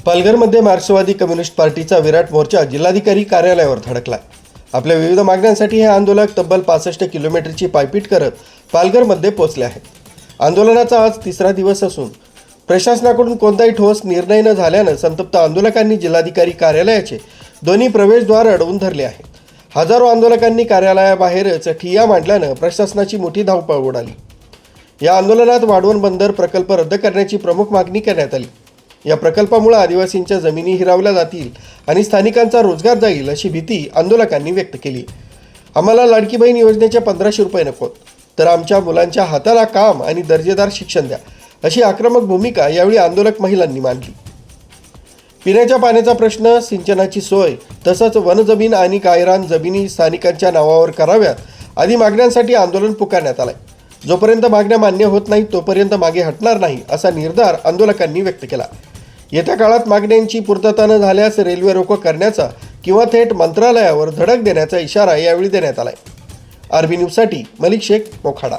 पालघरमध्ये मार्क्सवादी कम्युनिस्ट पार्टीचा विराट मोर्चा जिल्हाधिकारी कार्यालयावर धडकला। आपल्या विविध मागण्यांसाठी हे आंदोलक तब्बल 65 किलोमीटरची पायपीट करत पालघरमध्ये पोहोचले आहेत। आंदोलनाचा आज तिसरा दिवस असून प्रशासनाकडून कोणताही ठोस निर्णय न झाल्याने संतप्त आंदोलकांनी जिल्हाधिकारी कार्यालयाचे दोन्ही प्रवेशद्वार अडवून धरले आहेत। हजारो आंदोलकांनी कार्यालयाबाहेरच ठिय्या मांडल्याने प्रशासनाची मोठी धावपळ उडाली। या आंदोलनात वाढवण बंदर प्रकल्प रद्द करण्याची प्रमुख मागणी करण्यात आली। या प्रकल्पामुळे आदिवासींच्या जमिनी हिरावल्या जातील आणि स्थानिकांचा रोजगार जाईल अशी भीती आंदोलकांनी व्यक्त केली। आम्हाला लाडकी बहीण योजनेचे 1500 रुपये नकोत, तर आमच्या मुलांच्या हाताला काम आणि दर्जेदार शिक्षण द्या, अशी आक्रमक भूमिका यावेळी आंदोलक महिलांनी मांडली। पिण्याच्या पाण्याचा प्रश्न, सिंचनाची सोय तसंच वनजमीन आणि गायरान जमिनी स्थानिकांच्या नावावर कराव्यात आदी मागण्यांसाठी आंदोलन पुकारण्यात आले। जोपर्यंत मागण्या मान्य होत नाही तोपर्यंत मागे हटणार नाही असा निर्धार आंदोलकांनी व्यक्त केला। येत्या काळात मागण्यांची पूर्तता न झाल्यास रेल्वे रोको करण्याचा किंवा थेट मंत्रालयावर धडक देण्याचा इशारा यावेळी देण्यात आला। आरबी न्यूजसाठी मलिक शेख, मोखाडा।